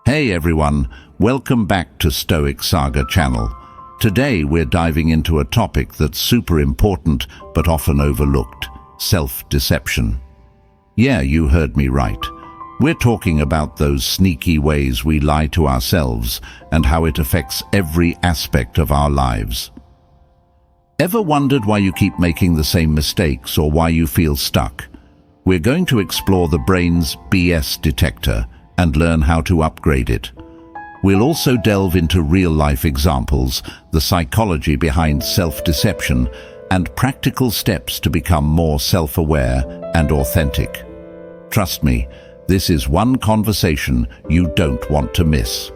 Hey everyone, welcome back to Stoic Saga channel. Today we're diving into a topic that's super important but often overlooked: self-deception. Yeah, you heard me right. We're talking about those sneaky ways we lie to ourselves and how it affects every aspect of our lives. Ever wondered why you keep making the same mistakes or why you feel stuck? We're going to explore the brain's BS detector and learn how to upgrade it. We'll also delve into real-life examples, the psychology behind self-deception, and practical steps to become more self-aware and authentic. Trust me, this is one conversation you don't want to miss.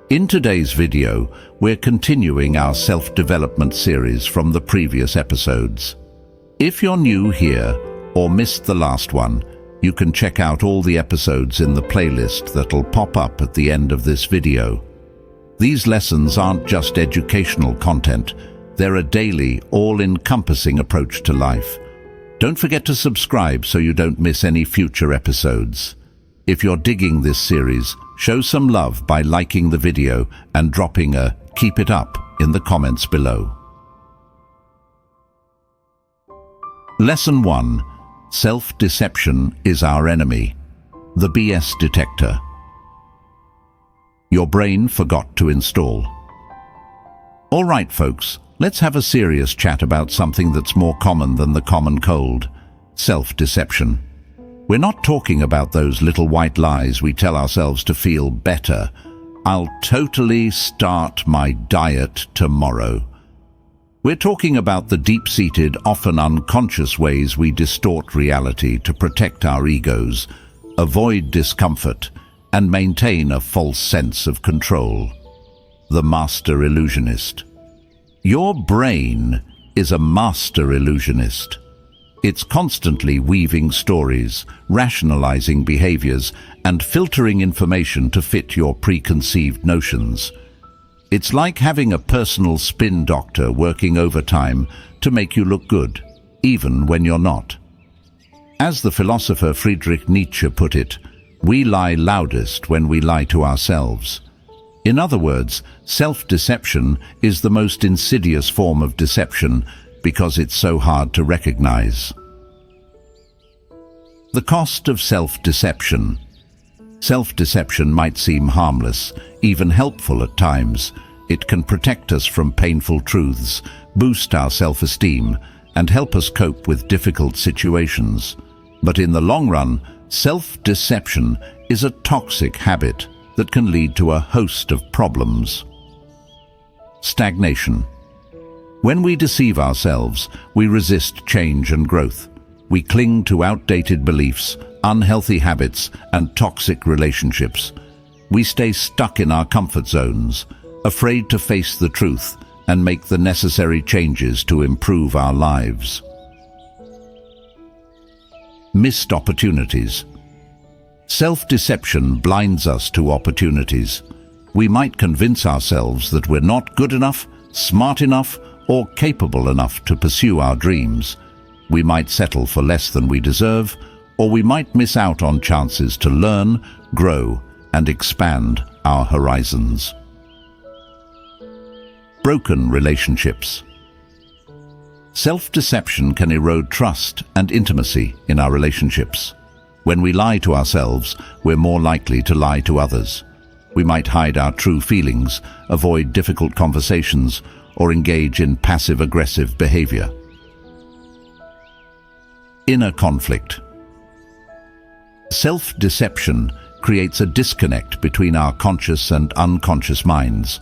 In today's video, we're continuing our self-development series from the previous episodes. If you're new here or missed the last one, you can check out all the episodes in the playlist that'll pop up at the end of this video. These lessons aren't just educational content, they're a daily, all-encompassing approach to life. Don't forget to subscribe so you don't miss any future episodes. If you're digging this series, show some love by liking the video and dropping a "keep it up" in the comments below. Lesson 1. Self-deception is our enemy. The BS detector. Your brain forgot to install. All right, folks, let's have a serious chat about something that's more common than the common cold: self-deception. We're not talking about those little white lies we tell ourselves to feel better. I'll totally start my diet tomorrow. We're talking about the deep-seated, often unconscious ways we distort reality to protect our egos, avoid discomfort, and maintain a false sense of control. The master illusionist. Your brain is a master illusionist. It's constantly weaving stories, rationalizing behaviors, and filtering information to fit your preconceived notions. It's like having a personal spin doctor working overtime to make you look good, even when you're not. As the philosopher Friedrich Nietzsche put it, we lie loudest when we lie to ourselves. In other words, self-deception is the most insidious form of deception because it's so hard to recognize. The cost of self-deception. Self-deception might seem harmless, even helpful at times. It can protect us from painful truths, boost our self-esteem, and help us cope with difficult situations. But in the long run, self-deception is a toxic habit that can lead to a host of problems. Stagnation. When we deceive ourselves, we resist change and growth. We cling to outdated beliefs, unhealthy habits, and toxic relationships. We stay stuck in our comfort zones, afraid to face the truth and make the necessary changes to improve our lives. Missed opportunities. Self-deception blinds us to opportunities. We might convince ourselves that we're not good enough, smart enough, or capable enough to pursue our dreams. We might settle for less than we deserve, or we might miss out on chances to learn, grow, and expand our horizons. Broken relationships. Self-deception can erode trust and intimacy in our relationships. When we lie to ourselves, we're more likely to lie to others. We might hide our true feelings, avoid difficult conversations, or engage in passive-aggressive behavior. Inner conflict. Self-deception creates a disconnect between our conscious and unconscious minds.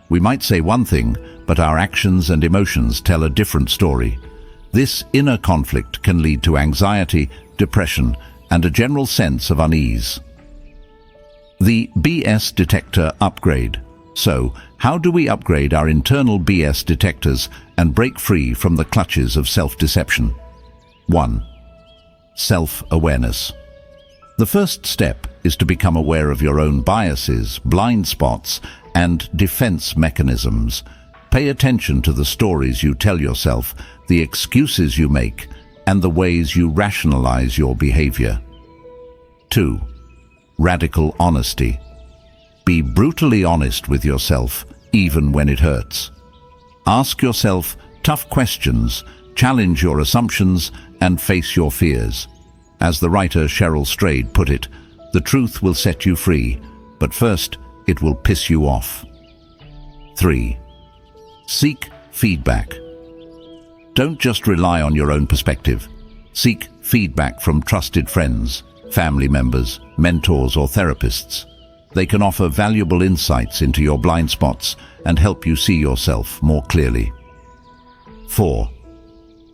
We might say one thing, but our actions and emotions tell a different story. This inner conflict can lead to anxiety, depression, and a general sense of unease. The BS detector upgrade. So, how do we upgrade our internal BS detectors and break free from the clutches of self-deception? 1. Self-awareness. The first step is to become aware of your own biases, blind spots, and defense mechanisms. Pay attention to the stories you tell yourself, the excuses you make, and the ways you rationalize your behavior. 2. Radical honesty. Be brutally honest with yourself, even when it hurts. Ask yourself tough questions, challenge your assumptions, and face your fears. As the writer Cheryl Strayed put it, the truth will set you free, but first it will piss you off. 3. Seek feedback. Don't just rely on your own perspective. Seek feedback from trusted friends, family members, mentors, or therapists. They can offer valuable insights into your blind spots and help you see yourself more clearly. 4.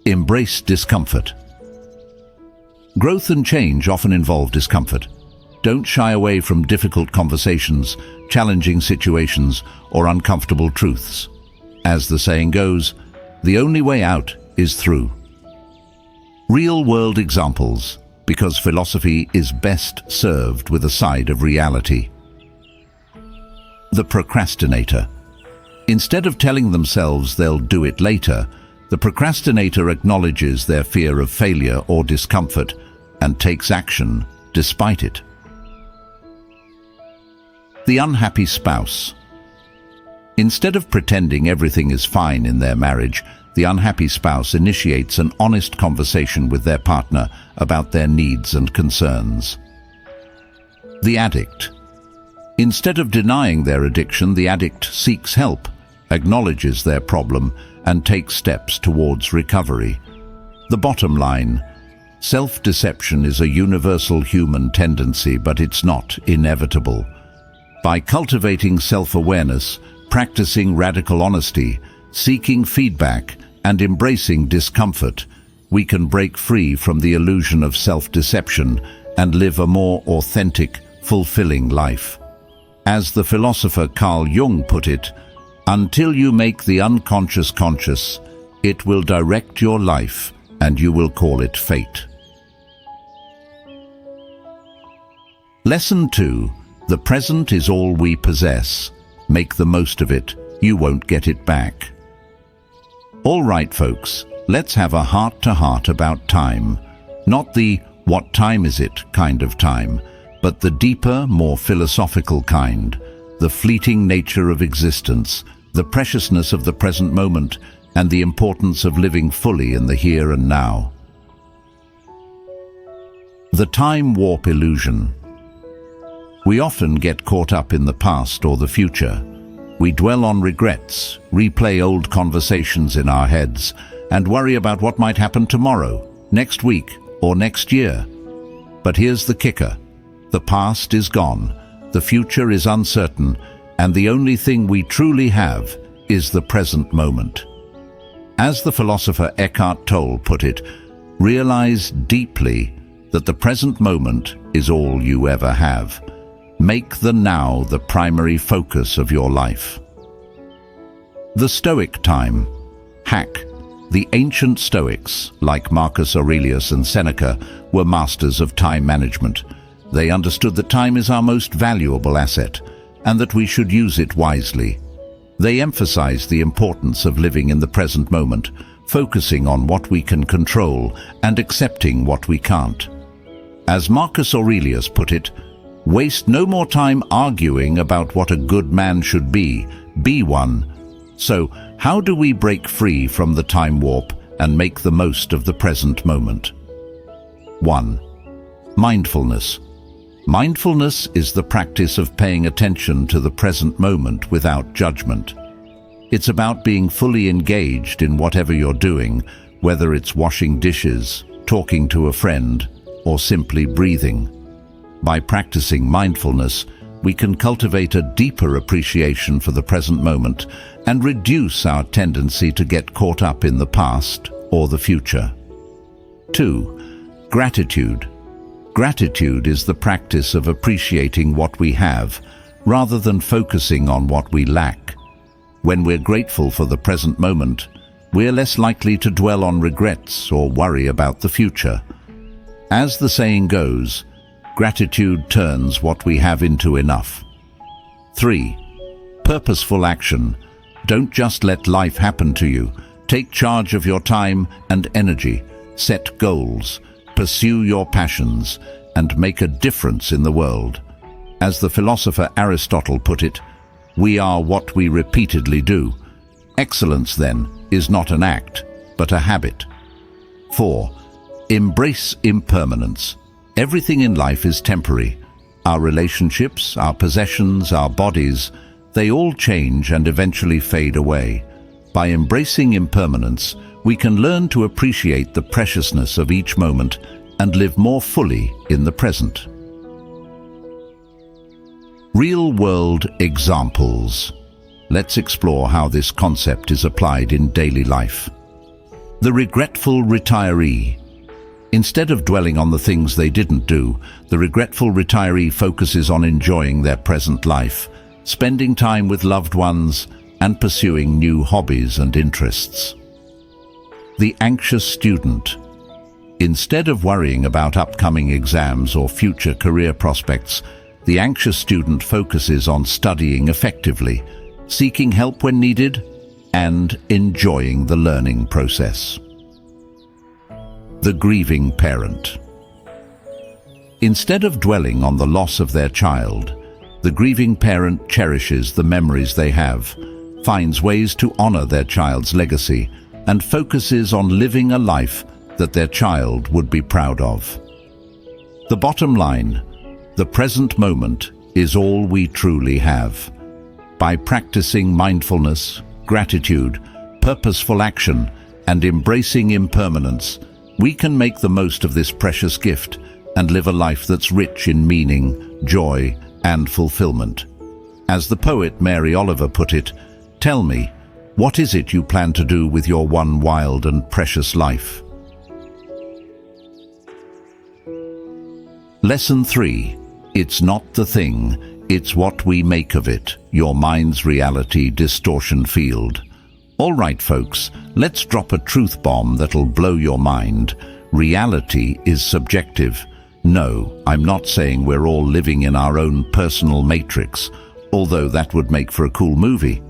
Embrace discomfort. Growth and change often involve discomfort. Don't shy away from difficult conversations, challenging situations, or uncomfortable truths. As the saying goes, the only way out is through. Real-world examples, because philosophy is best served with a side of reality. The procrastinator. Instead of telling themselves they'll do it later, the procrastinator acknowledges their fear of failure or discomfort and takes action despite it. The unhappy spouse. Instead of pretending everything is fine in their marriage, the unhappy spouse initiates an honest conversation with their partner about their needs and concerns. The addict. Instead of denying their addiction, the addict seeks help, acknowledges their problem, and takes steps towards recovery. The bottom line: self-deception is a universal human tendency, but it's not inevitable. By cultivating self-awareness, practicing radical honesty, seeking feedback, and embracing discomfort, we can break free from the illusion of self-deception and live a more authentic, fulfilling life. As the philosopher Carl Jung put it, until you make the unconscious conscious, it will direct your life and you will call it fate. Lesson 2. The present is all we possess. Make the most of it. You won't get it back. All right, folks, let's have a heart-to-heart about time. Not the "what time is it" kind of time, but the deeper, more philosophical kind. The fleeting nature of existence, the preciousness of the present moment, and the importance of living fully in the here and now. The time warp illusion. We often get caught up in the past or the future. We dwell on regrets, replay old conversations in our heads, and worry about what might happen tomorrow, next week, or next year. But here's the kicker. The past is gone, the future is uncertain, and the only thing we truly have is the present moment. As the philosopher Eckhart Tolle put it, realize deeply that the present moment is all you ever have. Make the now the primary focus of your life. The Stoic time. Hack. The ancient Stoics, like Marcus Aurelius and Seneca, were masters of time management. They understood that time is our most valuable asset, and that we should use it wisely. They emphasized the importance of living in the present moment, focusing on what we can control and accepting what we can't. As Marcus Aurelius put it, waste no more time arguing about what a good man should be one. So, how do we break free from the time warp and make the most of the present moment? 1. Mindfulness. Mindfulness is the practice of paying attention to the present moment without judgment. It's about being fully engaged in whatever you're doing, whether it's washing dishes, talking to a friend, or simply breathing. By practicing mindfulness, we can cultivate a deeper appreciation for the present moment and reduce our tendency to get caught up in the past or the future. 2. Gratitude. Gratitude is the practice of appreciating what we have, rather than focusing on what we lack. When we're grateful for the present moment, we're less likely to dwell on regrets or worry about the future. As the saying goes, gratitude turns what we have into enough. 3. Purposeful action. Don't just let life happen to you. Take charge of your time and energy. Set goals, pursue your passions, and make a difference in the world. As the philosopher Aristotle put it, we are what we repeatedly do. Excellence, then, is not an act, but a habit. 4. Embrace impermanence. Everything in life is temporary. Our relationships, our possessions, our bodies, they all change and eventually fade away. By embracing impermanence, we can learn to appreciate the preciousness of each moment and live more fully in the present. Real-world examples. Let's explore how this concept is applied in daily life. The regretful retiree. Instead of dwelling on the things they didn't do, the regretful retiree focuses on enjoying their present life, spending time with loved ones, and pursuing new hobbies and interests. The anxious student. Instead of worrying about upcoming exams or future career prospects, the anxious student focuses on studying effectively, seeking help when needed, and enjoying the learning process. The grieving parent. Instead of dwelling on the loss of their child, the grieving parent cherishes the memories they have, finds ways to honor their child's legacy, and focuses on living a life that their child would be proud of. The bottom line: the present moment is all we truly have. By practicing mindfulness, gratitude, purposeful action, and embracing impermanence, we can make the most of this precious gift and live a life that's rich in meaning, joy, and fulfillment. As the poet Mary Oliver put it, "Tell me, what is it you plan to do with your one wild and precious life?" Lesson 3. It's not the thing, it's what we make of it, your mind's reality distortion field. All right, folks, let's drop a truth bomb that'll blow your mind. Reality is subjective. No, I'm not saying we're all living in our own personal matrix, although that would make for a cool movie.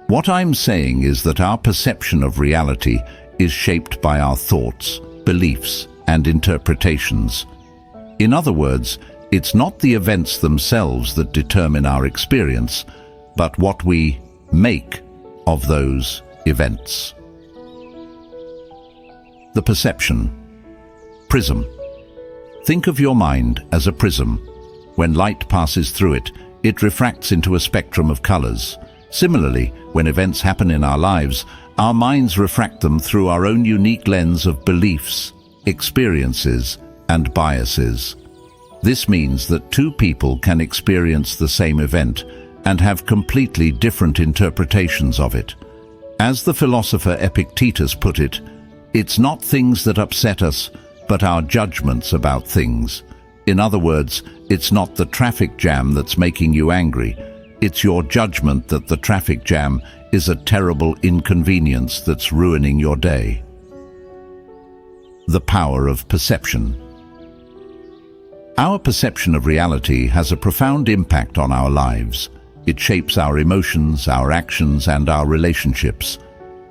What I'm saying is that our perception of reality is shaped by our thoughts, beliefs, and interpretations. In other words, it's not the events themselves that determine our experience, but what we make of those events. The perception. Prism. Think of your mind as a prism. When light passes through it, it refracts into a spectrum of colors. Similarly, when events happen in our lives, our minds refract them through our own unique lens of beliefs, experiences, and biases. This means that two people can experience the same event and have completely different interpretations of it. As the philosopher Epictetus put it, it's not things that upset us, but our judgments about things. In other words, it's not the traffic jam that's making you angry. It's your judgment that the traffic jam is a terrible inconvenience that's ruining your day. The power of perception. Our perception of reality has a profound impact on our lives. It shapes our emotions, our actions, and our relationships.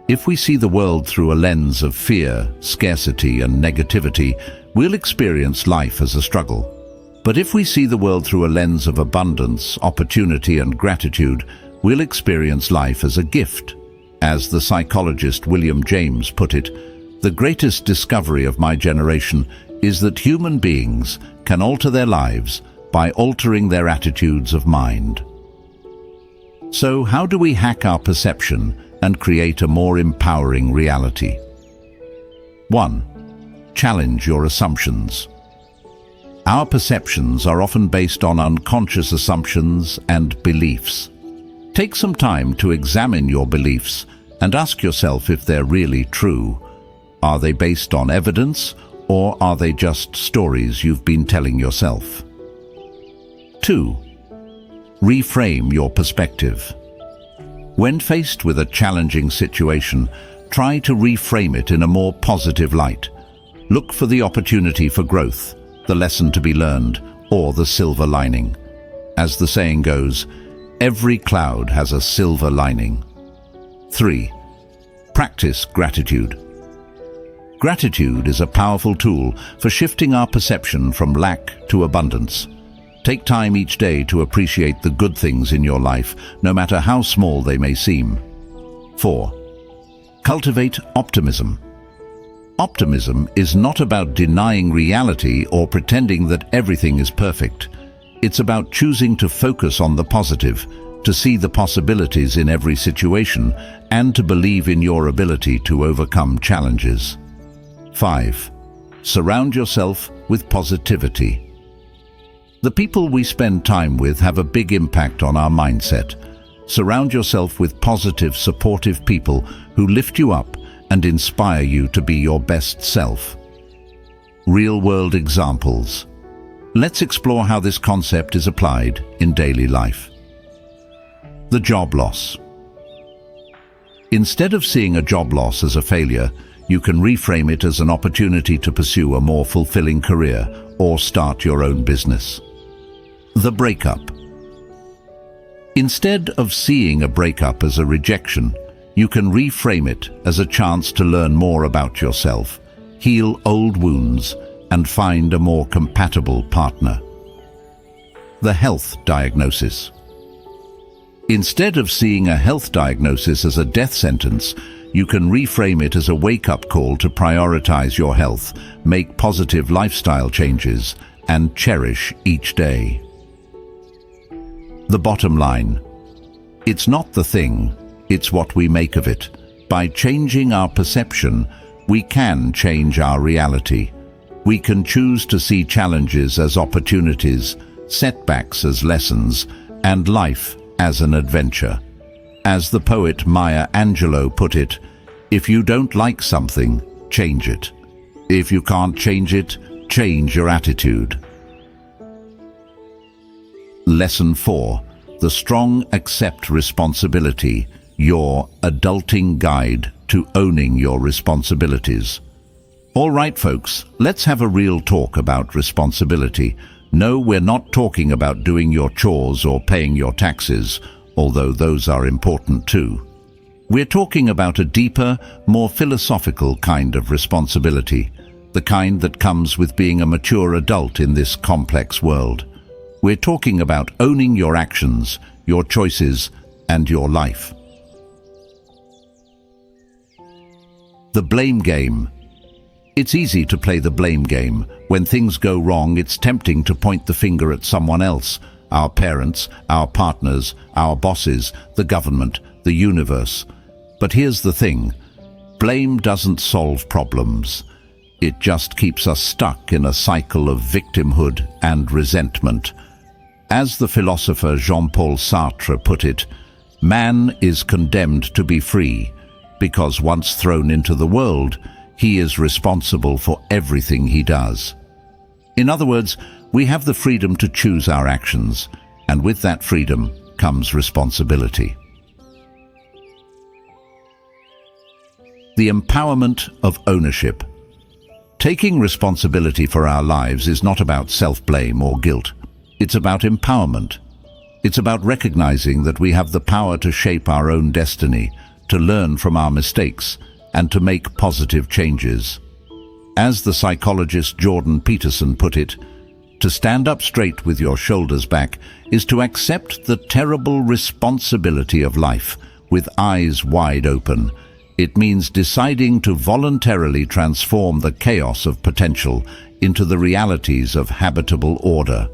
If we see the world through a lens of fear, scarcity, and negativity, we'll experience life as a struggle. But if we see the world through a lens of abundance, opportunity, and gratitude, we'll experience life as a gift. As the psychologist William James put it, "The greatest discovery of my generation is that human beings can alter their lives by altering their attitudes of mind." So how do we hack our perception and create a more empowering reality? 1. Challenge your assumptions. Our perceptions are often based on unconscious assumptions and beliefs. Take some time to examine your beliefs and ask yourself if they're really true. Are they based on evidence, or are they just stories you've been telling yourself? 2. Reframe your perspective. When faced with a challenging situation, try to reframe it in a more positive light. Look for the opportunity for growth, the lesson to be learned, or the silver lining. As the saying goes, every cloud has a silver lining. 3. Practice gratitude. Gratitude is a powerful tool for shifting our perception from lack to abundance. Take time each day to appreciate the good things in your life, no matter how small they may seem. 4. Cultivate optimism. Optimism is not about denying reality or pretending that everything is perfect. It's about choosing to focus on the positive, to see the possibilities in every situation, and to believe in your ability to overcome challenges. 5. Surround yourself with positivity. The people we spend time with have a big impact on our mindset. Surround yourself with positive, supportive people who lift you up and inspire you to be your best self. Real-world examples. Let's explore how this concept is applied in daily life. The job loss. Instead of seeing a job loss as a failure, you can reframe it as an opportunity to pursue a more fulfilling career or start your own business. The breakup. Instead of seeing a breakup as a rejection, you can reframe it as a chance to learn more about yourself, heal old wounds, and find a more compatible partner. The health diagnosis. Instead of seeing a health diagnosis as a death sentence, you can reframe it as a wake-up call to prioritize your health, make positive lifestyle changes, and cherish each day. The bottom line. It's not the thing, it's what we make of it. By changing our perception, we can change our reality. We can choose to see challenges as opportunities, setbacks as lessons, and life as an adventure. As the poet Maya Angelou put it, if you don't like something, change it. If you can't change it, change your attitude. Lesson 4. The strong accept responsibility, your adulting guide to owning your responsibilities. All right, folks, let's have a real talk about responsibility. No, we're not talking about doing your chores or paying your taxes, although those are important too. We're talking about a deeper, more philosophical kind of responsibility, the kind that comes with being a mature adult in this complex world. We're talking about owning your actions, your choices, and your life. The blame game. It's easy to play the blame game. When things go wrong, it's tempting to point the finger at someone else, our parents, our partners, our bosses, the government, the universe. But here's the thing. Blame doesn't solve problems. It just keeps us stuck in a cycle of victimhood and resentment. As the philosopher Jean-Paul Sartre put it, man is condemned to be free, because once thrown into the world, he is responsible for everything he does. In other words, we have the freedom to choose our actions, and with that freedom comes responsibility. The empowerment of ownership. Taking responsibility for our lives is not about self-blame or guilt. It's about empowerment. It's about recognizing that we have the power to shape our own destiny, to learn from our mistakes, and to make positive changes. As the psychologist Jordan Peterson put it, to stand up straight with your shoulders back is to accept the terrible responsibility of life with eyes wide open. It means deciding to voluntarily transform the chaos of potential into the realities of habitable order.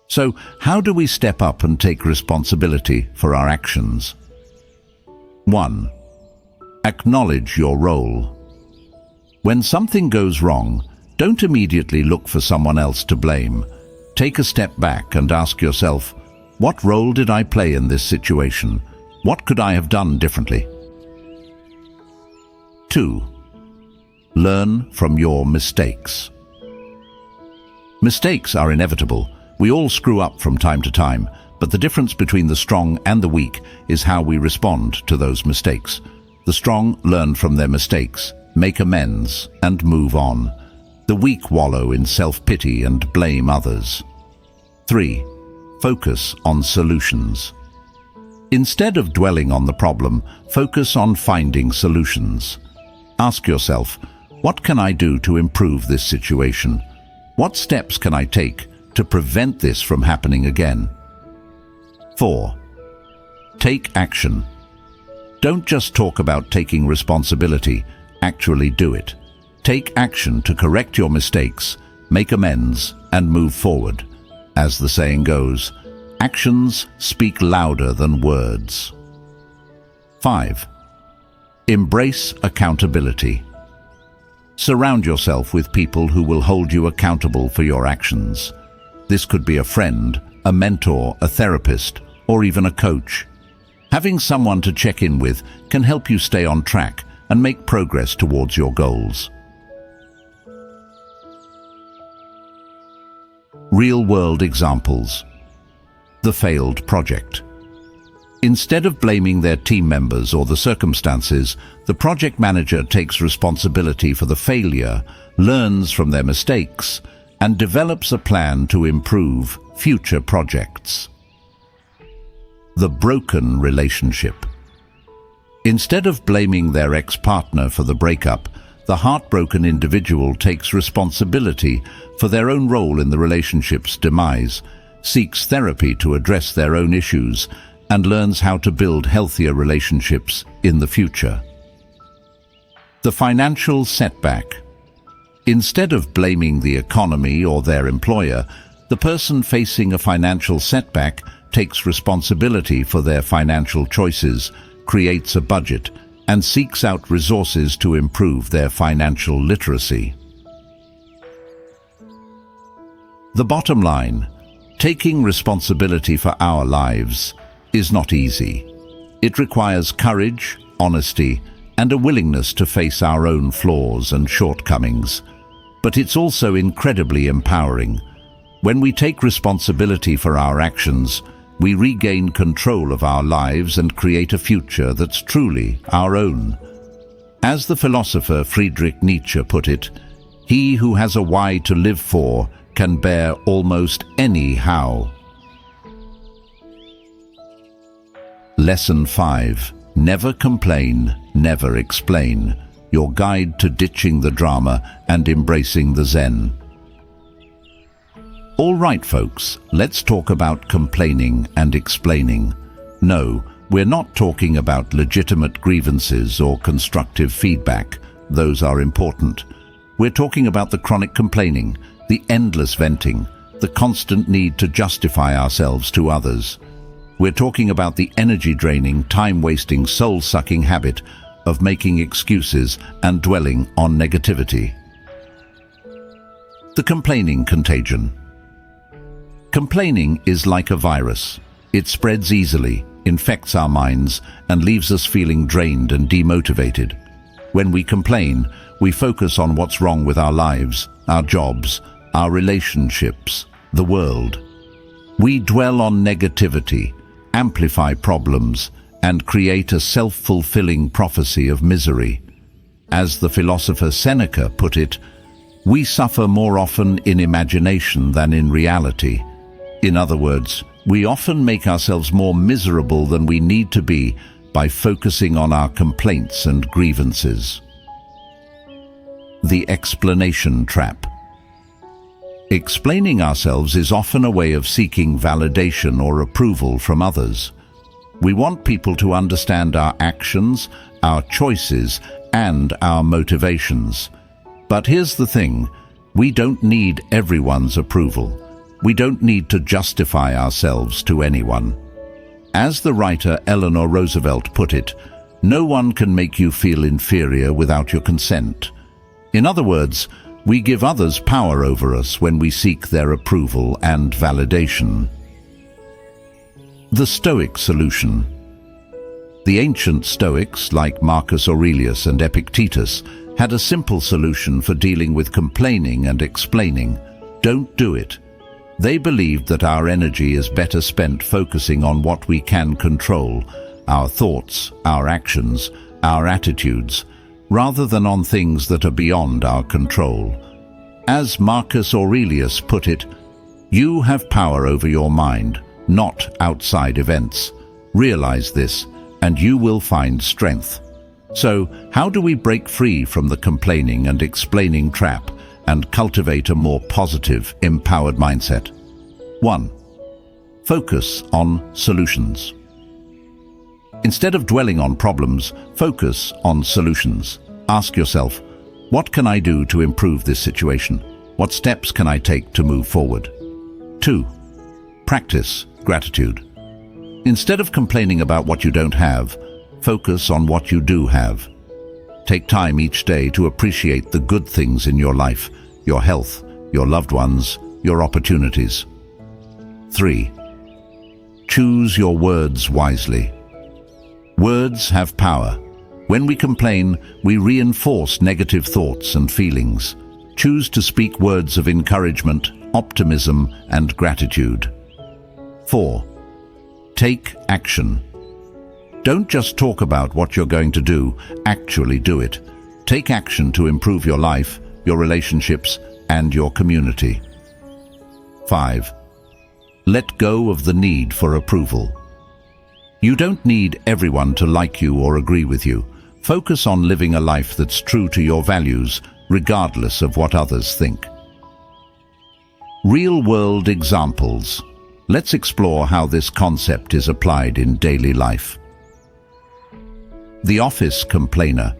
So, how do we step up and take responsibility for our actions? 1. Acknowledge your role. When something goes wrong, don't immediately look for someone else to blame. Take a step back and ask yourself, what role did I play in this situation? What could I have done differently? 2. Learn from your mistakes. Mistakes are inevitable. We all screw up from time to time, but the difference between the strong and the weak is how we respond to those mistakes. The strong learn from their mistakes, make amends, and move on. The weak wallow in self-pity and blame others. 3. Focus on solutions. Instead of dwelling on the problem, focus on finding solutions. Ask yourself, what can I do to improve this situation? What steps can I take to prevent this from happening again? 4. Take action. Don't just talk about taking responsibility, actually do it. Take action to correct your mistakes, make amends, and move forward. As the saying goes, actions speak louder than words. 5. Embrace accountability. Surround yourself with people who will hold you accountable for your actions. This could be a friend, a mentor, a therapist, or even a coach. Having someone to check in with can help you stay on track and make progress towards your goals. Real-world examples. The failed project. Instead of blaming their team members or the circumstances, the project manager takes responsibility for the failure, learns from their mistakes, and develops a plan to improve future projects. The broken relationship. Instead of blaming their ex-partner for the breakup, the heartbroken individual takes responsibility for their own role in the relationship's demise, seeks therapy to address their own issues, and learns how to build healthier relationships in the future. The financial setback. Instead of blaming the economy or their employer, the person facing a financial setback takes responsibility for their financial choices, creates a budget, and seeks out resources to improve their financial literacy. The bottom line, taking responsibility for our lives is not easy. It requires courage, honesty, and a willingness to face our own flaws and shortcomings. But it's also incredibly empowering. When we take responsibility for our actions, we regain control of our lives and create a future that's truly our own. As the philosopher Friedrich Nietzsche put it, "He who has a why to live for can bear almost any how." Lesson 5. Never complain, never explain. Your guide to ditching the drama and embracing the Zen. All right, folks, let's talk about complaining and explaining. No, we're not talking about legitimate grievances or constructive feedback. Those are important. We're talking about the chronic complaining, the endless venting, the constant need to justify ourselves to others. We're talking about the energy-draining, time-wasting, soul-sucking habit of making excuses and dwelling on negativity. The complaining contagion. Complaining is like a virus. It spreads easily, infects our minds, and leaves us feeling drained and demotivated. When we complain, we focus on what's wrong with our lives, our jobs, our relationships, the world. We dwell on negativity, amplify problems, and create a self-fulfilling prophecy of misery. As the philosopher Seneca put it, we suffer more often in imagination than in reality. In other words, we often make ourselves more miserable than we need to be by focusing on our complaints and grievances. The explanation trap. Explaining ourselves is often a way of seeking validation or approval from others. We want people to understand our actions, our choices, and our motivations. But here's the thing, we don't need everyone's approval. We don't need to justify ourselves to anyone. As the writer Eleanor Roosevelt put it, no one can make you feel inferior without your consent. In other words, we give others power over us when we seek their approval and validation. The Stoic solution. The ancient Stoics, like Marcus Aurelius and Epictetus, had a simple solution for dealing with complaining and explaining. Don't do it. They believed that our energy is better spent focusing on what we can control, our thoughts, our actions, our attitudes, rather than on things that are beyond our control. As Marcus Aurelius put it, you have power over your mind, not outside events. Realize this, and you will find strength. So, how do we break free from the complaining and explaining trap and cultivate a more positive, empowered mindset. 1. Focus on solutions. Instead of dwelling on problems, focus on solutions. Ask yourself, what can I do to improve this situation? What steps can I take to move forward? 2. Practice gratitude. Instead of complaining about what you don't have, focus on what you do have. Take time each day to appreciate the good things in your life, your health, your loved ones, your opportunities. 3. Choose your words wisely. Words have power. When we complain, we reinforce negative thoughts and feelings. Choose to speak words of encouragement, optimism, and gratitude. 4. Take action. Don't just talk about what you're going to do, actually do it. Take action to improve your life, your relationships, and your community. 5. Let go of the need for approval. You don't need everyone to like you or agree with you. Focus on living a life that's true to your values, regardless of what others think. Real-world examples. Let's explore how this concept is applied in daily life. The office complainer.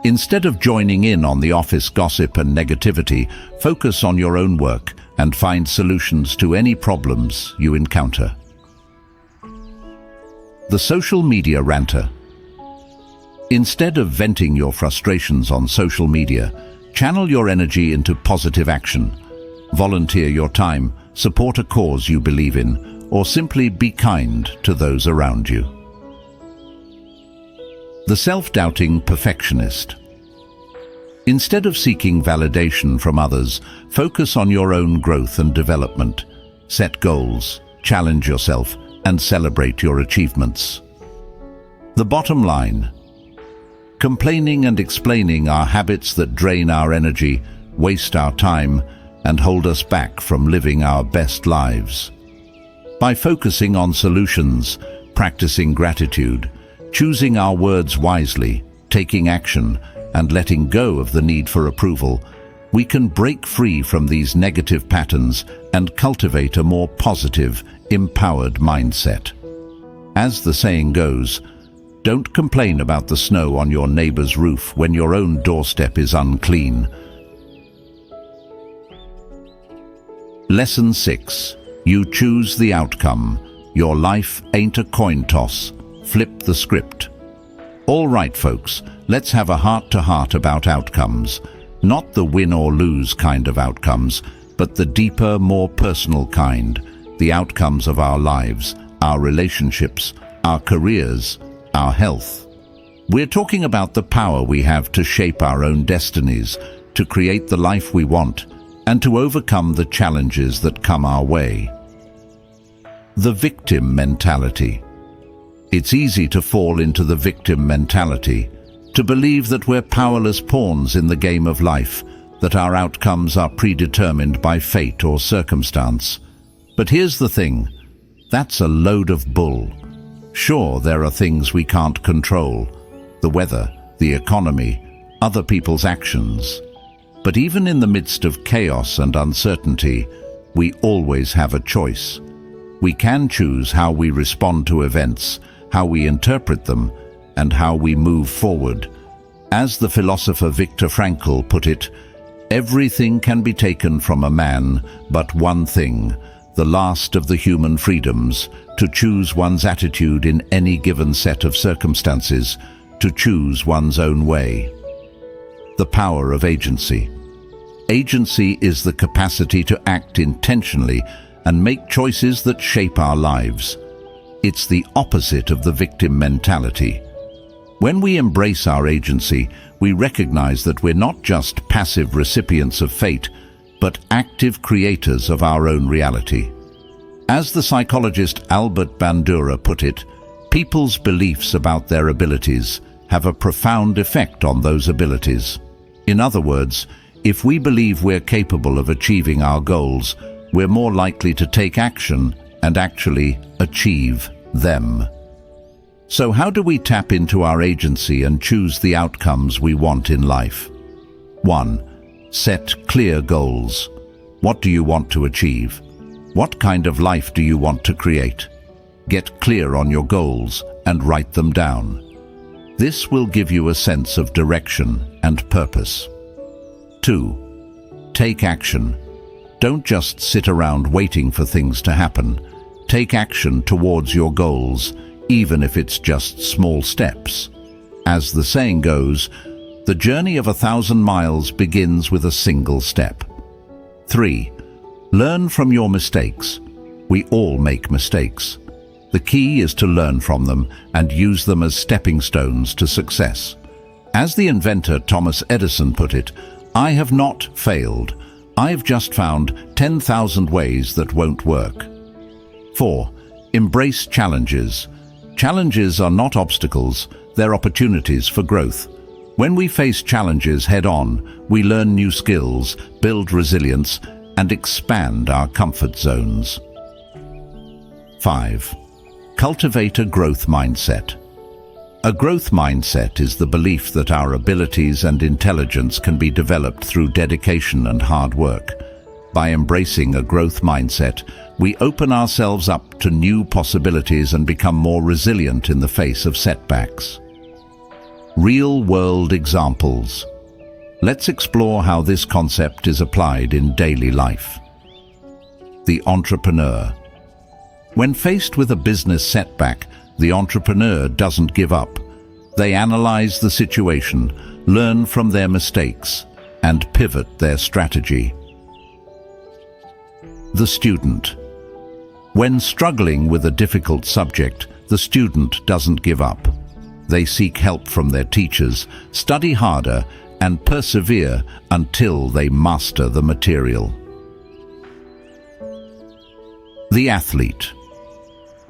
Instead of joining in on the office gossip and negativity, focus on your own work and find solutions to any problems you encounter. The social media ranter. Instead of venting your frustrations on social media, channel your energy into positive action. Volunteer your time, support a cause you believe in, or simply be kind to those around you. The self-doubting perfectionist. Instead of seeking validation from others, focus on your own growth and development. Set goals, challenge yourself, and celebrate your achievements. The bottom line. Complaining and explaining are habits that drain our energy, waste our time, and hold us back from living our best lives. By focusing on solutions, practicing gratitude, choosing our words wisely, taking action, and letting go of the need for approval, we can break free from these negative patterns and cultivate a more positive, empowered mindset. As the saying goes, don't complain about the snow on your neighbor's roof when your own doorstep is unclean. Lesson 6. You choose the outcome. Your life ain't a coin toss. Flip the script. All right, folks, let's have a heart-to-heart about outcomes. Not the win or lose kind of outcomes, but the deeper, more personal kind. The outcomes of our lives, our relationships, our careers, our health. We're talking about the power we have to shape our own destinies, to create the life we want, and to overcome the challenges that come our way. The victim mentality. It's easy to fall into the victim mentality, to believe that we're powerless pawns in the game of life, that our outcomes are predetermined by fate or circumstance. But here's the thing, that's a load of bull. Sure, there are things we can't control, the weather, the economy, other people's actions. But even in the midst of chaos and uncertainty, we always have a choice. We can choose how we respond to events, how we interpret them, and how we move forward. As the philosopher Viktor Frankl put it, everything can be taken from a man, but one thing, the last of the human freedoms, to choose one's attitude in any given set of circumstances, to choose one's own way. The power of agency. Agency is the capacity to act intentionally and make choices that shape our lives. It's the opposite of the victim mentality. When we embrace our agency, we recognize that we're not just passive recipients of fate, but active creators of our own reality. As the psychologist Albert Bandura put it, people's beliefs about their abilities have a profound effect on those abilities. In other words, if we believe we're capable of achieving our goals, we're more likely to take action and actually achieve them. So how do we tap into our agency and choose the outcomes we want in life? 1. Set clear goals. What do you want to achieve? What kind of life do you want to create? Get clear on your goals and write them down. This will give you a sense of direction and purpose. 2. Take action. Don't just sit around waiting for things to happen. Take action towards your goals, even if it's just small steps. As the saying goes, the journey of 1,000 miles begins with a single step. 3. Learn from your mistakes. We all make mistakes. The key is to learn from them and use them as stepping stones to success. As the inventor Thomas Edison put it, "I have not failed. I've just found 10,000 ways that won't work." 4. Embrace challenges. Challenges are not obstacles, they're opportunities for growth. When we face challenges head-on, we learn new skills, build resilience, and expand our comfort zones. 5. Cultivate a growth mindset. A growth mindset is the belief that our abilities and intelligence can be developed through dedication and hard work. By embracing a growth mindset, we open ourselves up to new possibilities and become more resilient in the face of setbacks. Real-world examples. Let's explore how this concept is applied in daily life. The entrepreneur. When faced with a business setback, the entrepreneur doesn't give up. They analyze the situation, learn from their mistakes, and pivot their strategy. The student. When struggling with a difficult subject, the student doesn't give up. They seek help from their teachers, study harder, and persevere until they master the material. The athlete.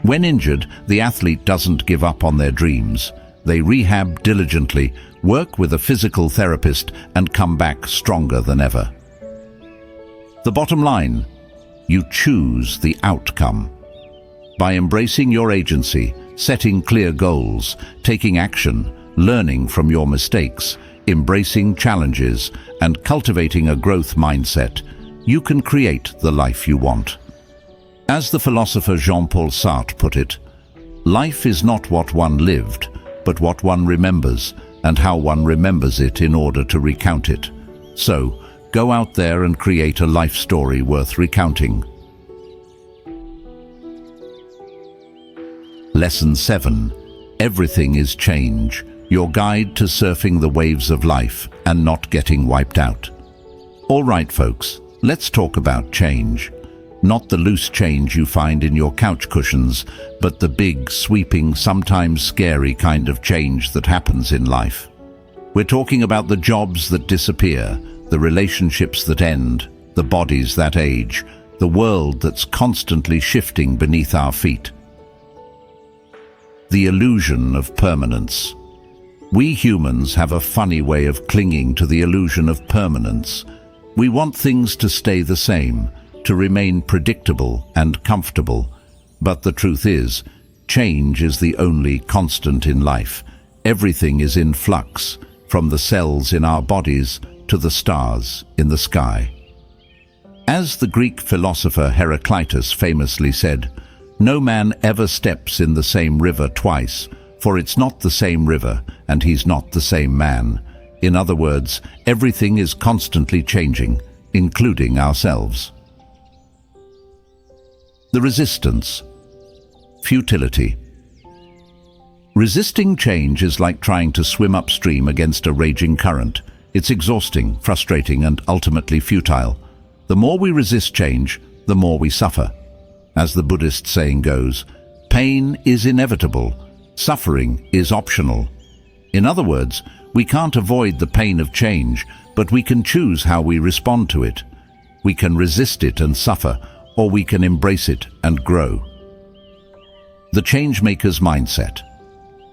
When injured, the athlete doesn't give up on their dreams. They rehab diligently, work with a physical therapist, and come back stronger than ever. The bottom line: you choose the outcome. By embracing your agency, setting clear goals, taking action, learning from your mistakes, embracing challenges, and cultivating a growth mindset, you can create the life you want. As the philosopher Jean-Paul Sartre put it, life is not what one lived, but what one remembers, and how one remembers it in order to recount it. So, go out there and create a life story worth recounting. Lesson 7. Everything is change, your guide to surfing the waves of life and not getting wiped out. All right, folks, let's talk about change. Not the loose change you find in your couch cushions, but the big, sweeping, sometimes scary kind of change that happens in life. We're talking about the jobs that disappear, the relationships that end, the bodies that age, the world that's constantly shifting beneath our feet. The illusion of permanence. We humans have a funny way of clinging to the illusion of permanence. We want things to stay the same, to remain predictable and comfortable. But the truth is, change is the only constant in life. Everything is in flux, from the cells in our bodies to the stars in the sky. As the Greek philosopher Heraclitus famously said, "No man ever steps in the same river twice, for it's not the same river, and he's not the same man." In other words, everything is constantly changing, including ourselves. The resistance. Futility. Resisting change is like trying to swim upstream against a raging current. It's exhausting, frustrating, and ultimately futile. The more we resist change, the more we suffer. As the Buddhist saying goes, pain is inevitable, suffering is optional. In other words, we can't avoid the pain of change, but we can choose how we respond to it. We can resist it and suffer, or we can embrace it and grow. The Changemaker's Mindset.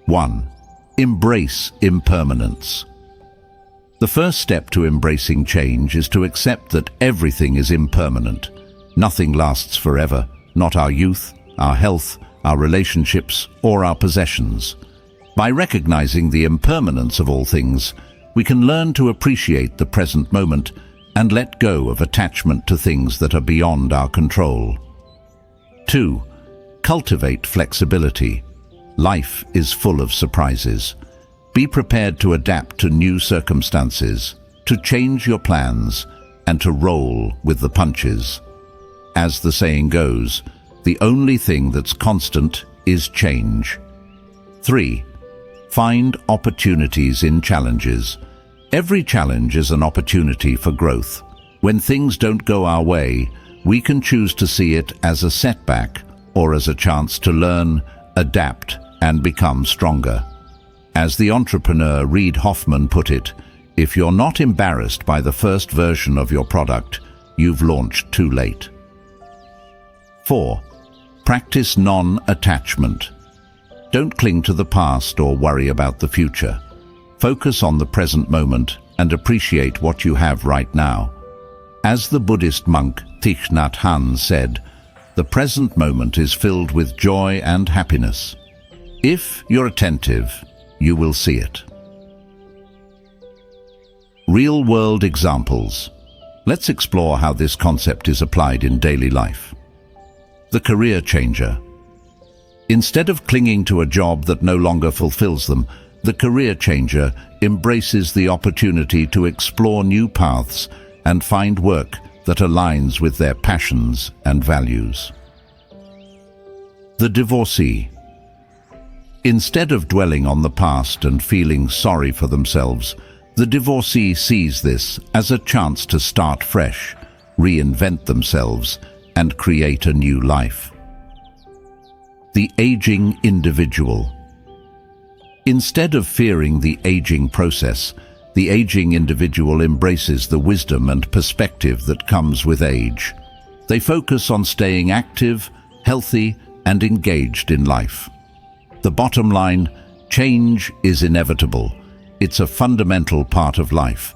1. Embrace impermanence. The first step to embracing change is to accept that everything is impermanent. Nothing lasts forever, not our youth, our health, our relationships, or our possessions. By recognizing the impermanence of all things, we can learn to appreciate the present moment and let go of attachment to things that are beyond our control. 2. Cultivate flexibility. Life is full of surprises. Be prepared to adapt to new circumstances, to change your plans, and to roll with the punches. As the saying goes, the only thing that's constant is change. 3. Find opportunities in challenges. Every challenge is an opportunity for growth. When things don't go our way, we can choose to see it as a setback or as a chance to learn, adapt, and become stronger. As the entrepreneur Reid Hoffman put it, if you're not embarrassed by the first version of your product, you've launched too late. 4. Practice non-attachment. Don't cling to the past or worry about the future. Focus on the present moment and appreciate what you have right now. As the Buddhist monk Thich Nhat Hanh said, the present moment is filled with joy and happiness. If you're attentive, you will see it. Real-world examples. Let's explore how this concept is applied in daily life. The career changer. Instead of clinging to a job that no longer fulfills them, the career changer embraces the opportunity to explore new paths and find work that aligns with their passions and values. The divorcee. Instead of dwelling on the past and feeling sorry for themselves, the divorcee sees this as a chance to start fresh, reinvent themselves, and create a new life. The aging individual. Instead of fearing the aging process, the aging individual embraces the wisdom and perspective that comes with age. They focus on staying active, healthy, and engaged in life. The bottom line, change is inevitable. It's a fundamental part of life.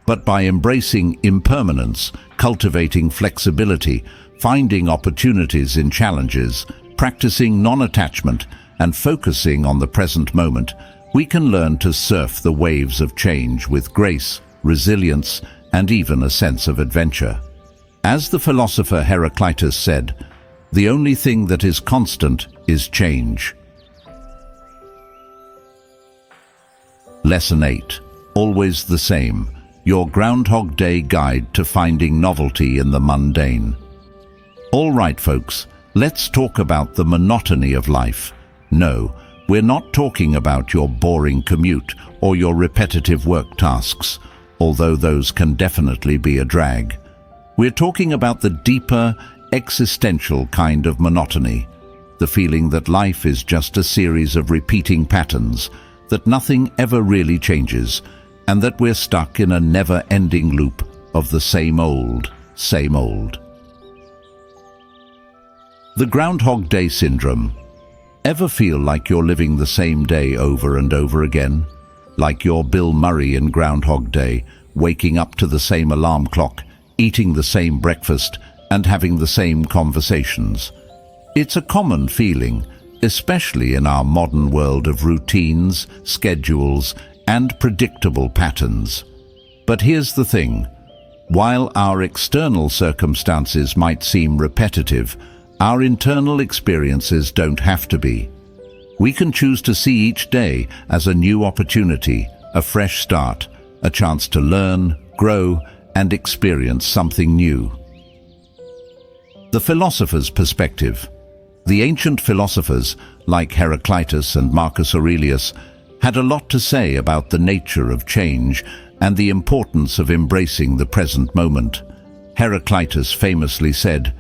But by embracing impermanence, cultivating flexibility, finding opportunities in challenges, practicing non-attachment, and focusing on the present moment, we can learn to surf the waves of change with grace, resilience, and even a sense of adventure. As the philosopher Heraclitus said, the only thing that is constant is change. Lesson 8. Always the same. Your Groundhog Day guide to finding novelty in the mundane. All right, folks, let's talk about the monotony of life. No, we're not talking about your boring commute or your repetitive work tasks, although those can definitely be a drag. We're talking about the deeper, existential kind of monotony, the feeling that life is just a series of repeating patterns, that nothing ever really changes, and that we're stuck in a never-ending loop of the same old, same old. The Groundhog Day syndrome. Ever feel like you're living the same day over and over again? Like you're Bill Murray in Groundhog Day, waking up to the same alarm clock, eating the same breakfast, and having the same conversations. It's a common feeling, especially in our modern world of routines, schedules, and predictable patterns. But here's the thing. While our external circumstances might seem repetitive, our internal experiences don't have to be. We can choose to see each day as a new opportunity, a fresh start, a chance to learn, grow, and experience something new. The philosopher's perspective. The ancient philosophers, like Heraclitus and Marcus Aurelius, had a lot to say about the nature of change and the importance of embracing the present moment. Heraclitus famously said,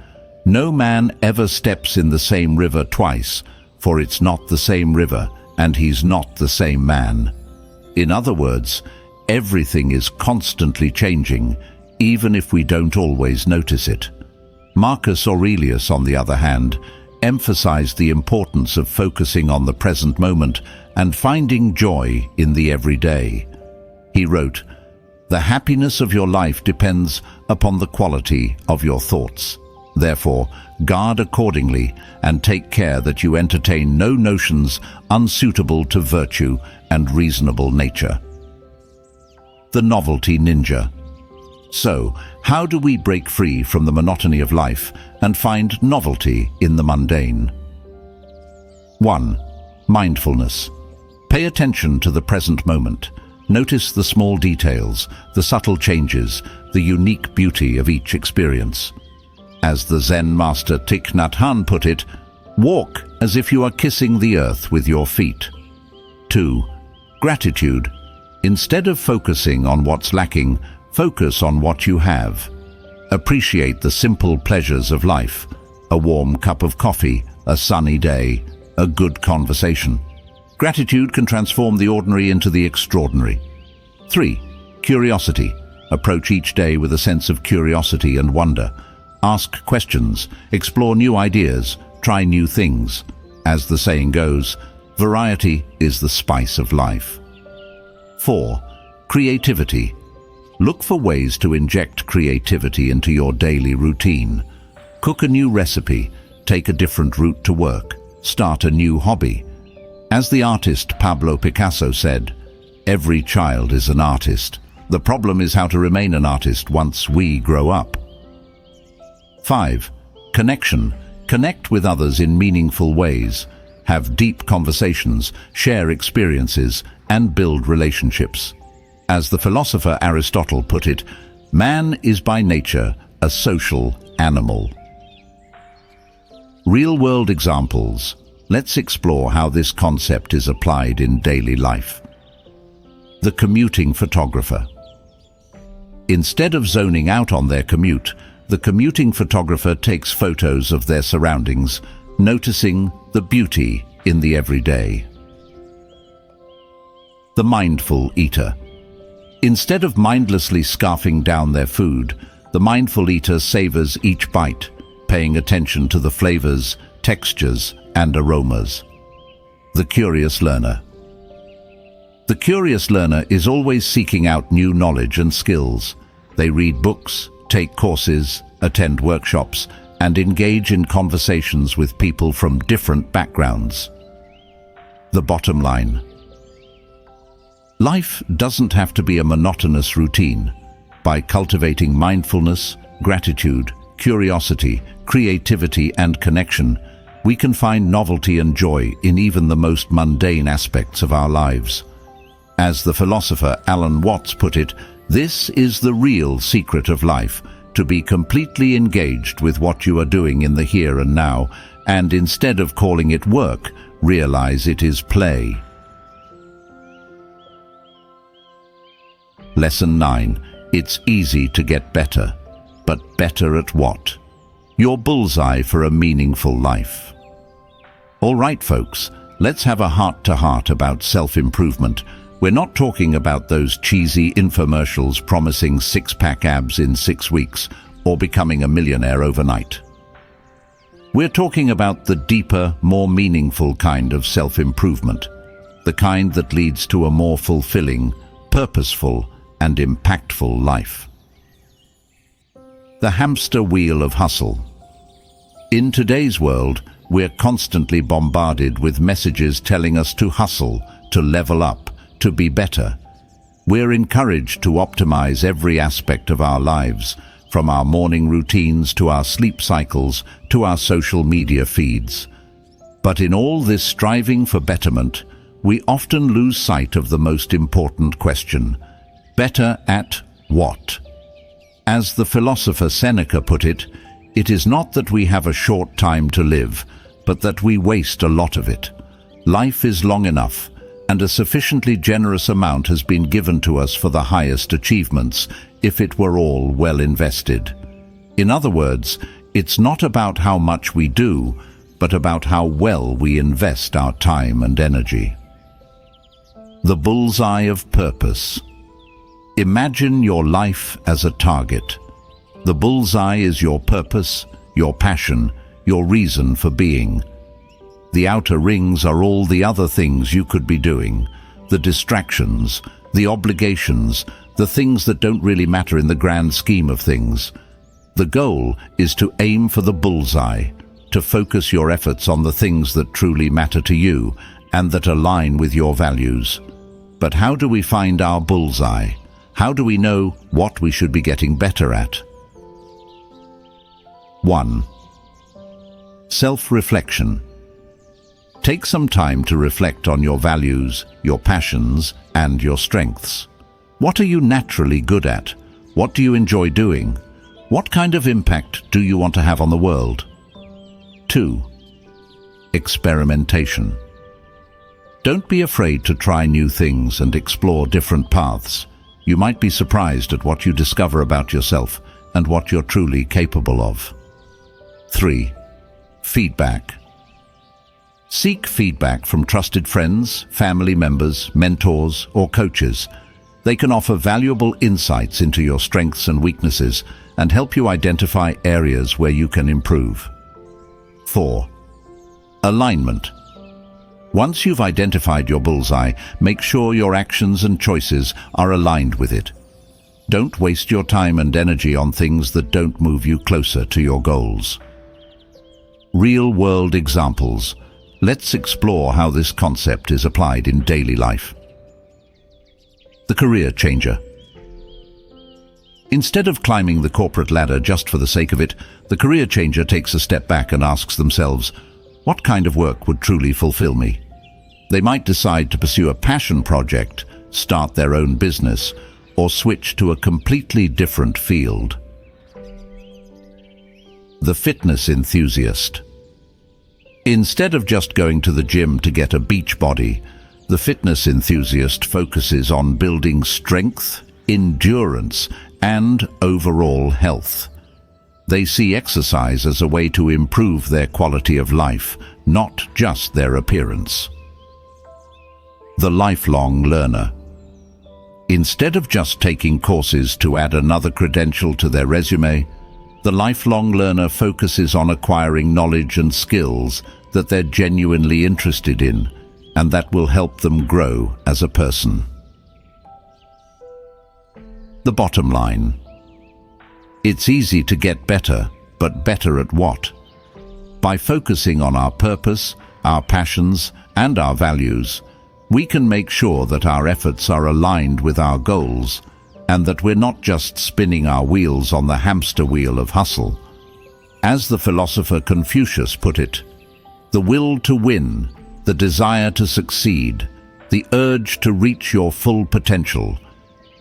"No man ever steps in the same river twice, for it's not the same river, and he's not the same man." In other words, everything is constantly changing, even if we don't always notice it. Marcus Aurelius, on the other hand, emphasized the importance of focusing on the present moment and finding joy in the everyday. He wrote, "The happiness of your life depends upon the quality of your thoughts. Therefore, guard accordingly and take care that you entertain no notions unsuitable to virtue and reasonable nature." The novelty ninja. So, how do we break free from the monotony of life and find novelty in the mundane? 1. Mindfulness. Pay attention to the present moment. Notice the small details, the subtle changes, the unique beauty of each experience. As the Zen master Thich Nhat Hanh put it, walk as if you are kissing the earth with your feet. 2. Gratitude. Instead of focusing on what's lacking, focus on what you have. Appreciate the simple pleasures of life: a warm cup of coffee, a sunny day, a good conversation. Gratitude can transform the ordinary into the extraordinary. 3. Curiosity. Approach each day with a sense of curiosity and wonder. Ask questions, explore new ideas, try new things. As the saying goes, variety is the spice of life. 4. Creativity. Look for ways to inject creativity into your daily routine. Cook a new recipe, take a different route to work, start a new hobby. As the artist Pablo Picasso said, "Every child is an artist. The problem is how to remain an artist once we grow up." 5. Connection. Connect with others in meaningful ways. Have deep conversations, share experiences, and build relationships. As the philosopher Aristotle put it, man is by nature a social animal. Real-world examples. Let's explore how this concept is applied in daily life. The commuting photographer. Instead of zoning out on their commute, the commuting photographer takes photos of their surroundings, noticing the beauty in the everyday. The mindful eater. Instead of mindlessly scarfing down their food, the mindful eater savors each bite, paying attention to the flavors, textures, and aromas. The curious learner. The curious learner is always seeking out new knowledge and skills. They read books, take courses, attend workshops, and engage in conversations with people from different backgrounds. The bottom line. Life doesn't have to be a monotonous routine. By cultivating mindfulness, gratitude, curiosity, creativity, and connection, we can find novelty and joy in even the most mundane aspects of our lives. As the philosopher Alan Watts put it, this is the real secret of life, to be completely engaged with what you are doing in the here and now, and instead of calling it work, realize it is play. Lesson 9. It's easy to get better, but better at what? Your bullseye for a meaningful life. All right, folks, let's have a heart-to-heart about self-improvement. We're not talking about those cheesy infomercials promising six-pack abs in 6 weeks or becoming a millionaire overnight. We're talking about the deeper, more meaningful kind of self-improvement, the kind that leads to a more fulfilling, purposeful, and impactful life. The hamster wheel of hustle. In today's world, we're constantly bombarded with messages telling us to hustle, to level up, to be better. We're encouraged to optimize every aspect of our lives, from our morning routines to our sleep cycles to our social media feeds. But in all this striving for betterment, we often lose sight of the most important question: better at what? As the philosopher Seneca put it, it is not that we have a short time to live, but that we waste a lot of it. Life is long enough, and a sufficiently generous amount has been given to us for the highest achievements, if it were all well invested. In other words, it's not about how much we do, but about how well we invest our time and energy. The bullseye of purpose. Imagine your life as a target. The bullseye is your purpose, your passion, your reason for being. The outer rings are all the other things you could be doing, the distractions, the obligations, the things that don't really matter in the grand scheme of things. The goal is to aim for the bullseye, to focus your efforts on the things that truly matter to you and that align with your values. But how do we find our bullseye? How do we know what we should be getting better at? 1. Self-reflection. Take some time to reflect on your values, your passions, and your strengths. What are you naturally good at? What do you enjoy doing? What kind of impact do you want to have on the world? 2. Experimentation. Don't be afraid to try new things and explore different paths. You might be surprised at what you discover about yourself and what you're truly capable of. 3. Feedback. Seek feedback from trusted friends, family members, mentors, or coaches. They can offer valuable insights into your strengths and weaknesses and help you identify areas where you can improve. 4. Alignment. Once you've identified your bullseye, make sure your actions and choices are aligned with it. Don't waste your time and energy on things that don't move you closer to your goals. Real-world examples. Let's explore how this concept is applied in daily life. The career changer. Instead of climbing the corporate ladder just for the sake of it, the career changer takes a step back and asks themselves, what kind of work would truly fulfill me? They might decide to pursue a passion project, start their own business, or switch to a completely different field. The fitness enthusiast. Instead of just going to the gym to get a beach body, the fitness enthusiast focuses on building strength, endurance, and overall health. They see exercise as a way to improve their quality of life, not just their appearance. The lifelong learner. Instead of just taking courses to add another credential to their resume, the lifelong learner focuses on acquiring knowledge and skills that they're genuinely interested in and that will help them grow as a person. The bottom line. It's easy to get better, but better at what? By focusing on our purpose, our passions, and our values, we can make sure that our efforts are aligned with our goals and that we're not just spinning our wheels on the hamster wheel of hustle. As the philosopher Confucius put it, the will to win, the desire to succeed, the urge to reach your full potential,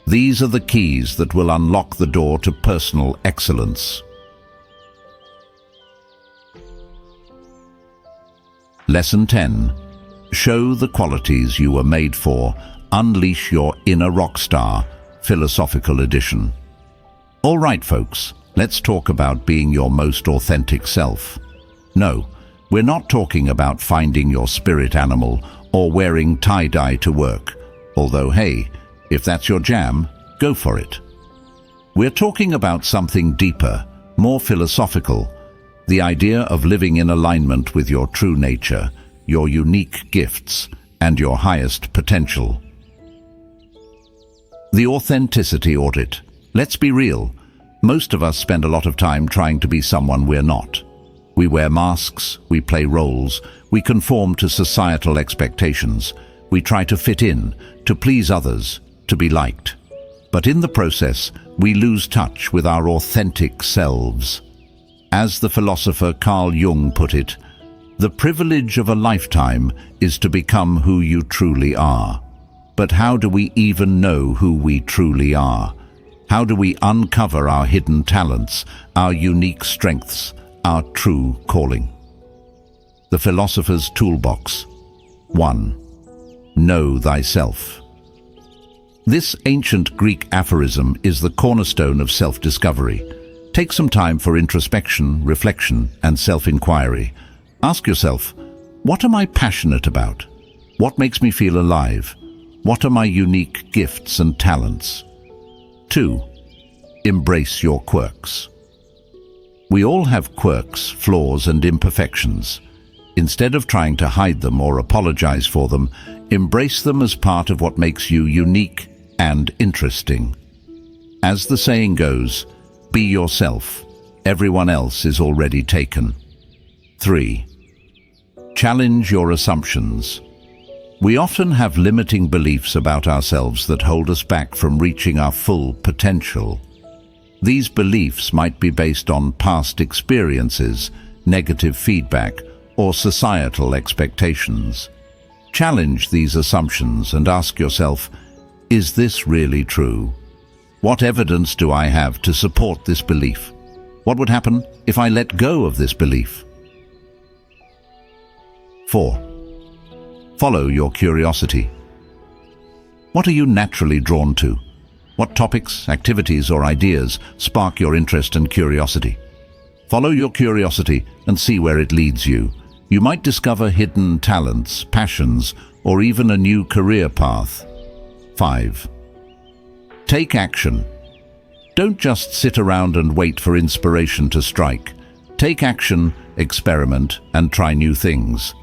these are the keys that will unlock the door to personal excellence. Lesson 10. Show the qualities you were made for. Unleash your inner rock star. Philosophical edition. All right, folks, let's talk about being your most authentic self. No, we're not talking about finding your spirit animal or wearing tie-dye to work. Although, hey, if that's your jam, go for it. We're talking about something deeper, more philosophical, the idea of living in alignment with your true nature, your unique gifts, and your highest potential. The authenticity audit. Let's be real. Most of us spend a lot of time trying to be someone we're not. We wear masks, we play roles, we conform to societal expectations, we try to fit in, to please others, to be liked. But in the process, we lose touch with our authentic selves. As the philosopher Carl Jung put it, the privilege of a lifetime is to become who you truly are. But how do we even know who we truly are? How do we uncover our hidden talents, our unique strengths, our true calling? The Philosopher's Toolbox. 1. Know thyself. This ancient Greek aphorism is the cornerstone of self-discovery. Take some time for introspection, reflection, and self-inquiry. Ask yourself, what am I passionate about? What makes me feel alive? What are my unique gifts and talents? 2. Embrace your quirks. We all have quirks, flaws, and imperfections. Instead of trying to hide them or apologize for them, embrace them as part of what makes you unique and interesting. As the saying goes, be yourself. Everyone else is already taken. 3. Challenge your assumptions. We often have limiting beliefs about ourselves that hold us back from reaching our full potential. These beliefs might be based on past experiences, negative feedback, or societal expectations. Challenge these assumptions and ask yourself, is this really true? What evidence do I have to support this belief? What would happen if I let go of this belief? 4. Follow your curiosity. What are you naturally drawn to? What topics, activities, or ideas spark your interest and curiosity? Follow your curiosity and see where it leads you. You might discover hidden talents, passions, or even a new career path. 5. Take action. Don't just sit around and wait for inspiration to strike. Take action, experiment, and try new things.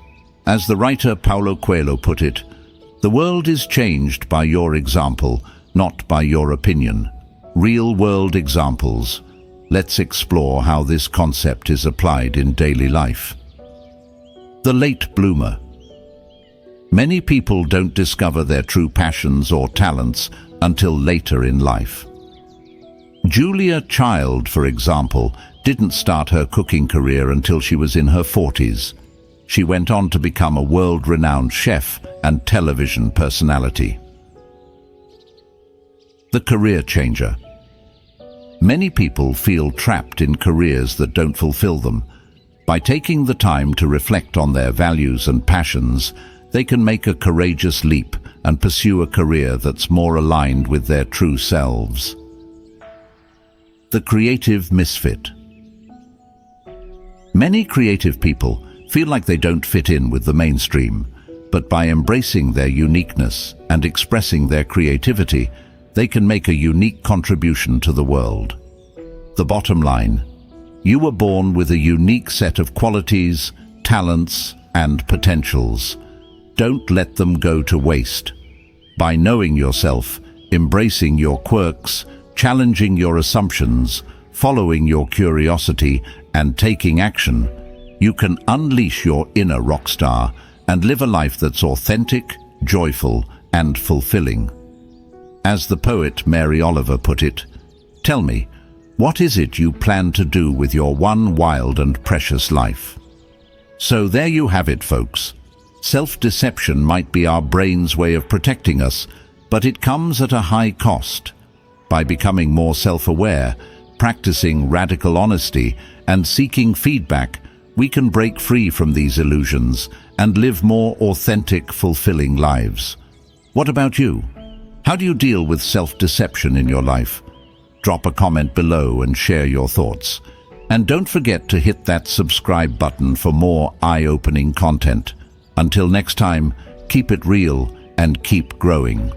As the writer Paulo Coelho put it, the world is changed by your example, not by your opinion. Real-world examples. Let's explore how this concept is applied in daily life. The late bloomer. Many people don't discover their true passions or talents until later in life. Julia Child, for example, didn't start her cooking career until she was in her 40s. She went on to become a world-renowned chef and television personality. The career changer. Many people feel trapped in careers that don't fulfill them. By taking the time to reflect on their values and passions, they can make a courageous leap and pursue a career that's more aligned with their true selves. The creative misfit. Many creative people feel like they don't fit in with the mainstream, but by embracing their uniqueness and expressing their creativity, they can make a unique contribution to the world. The bottom line: you were born with a unique set of qualities, talents, and potentials. Don't let them go to waste. By knowing yourself, embracing your quirks, challenging your assumptions, following your curiosity, and taking action, you can unleash your inner rock star and live a life that's authentic, joyful, and fulfilling. As the poet Mary Oliver put it, tell me, what is it you plan to do with your one wild and precious life? So there you have it, folks. Self-deception might be our brain's way of protecting us, but it comes at a high cost. By becoming more self-aware, practicing radical honesty, and seeking feedback, we can break free from these illusions and live more authentic, fulfilling lives. What about you? How do you deal with self-deception in your life? Drop a comment below and share your thoughts. And don't forget to hit that subscribe button for more eye-opening content. Until next time, keep it real and keep growing.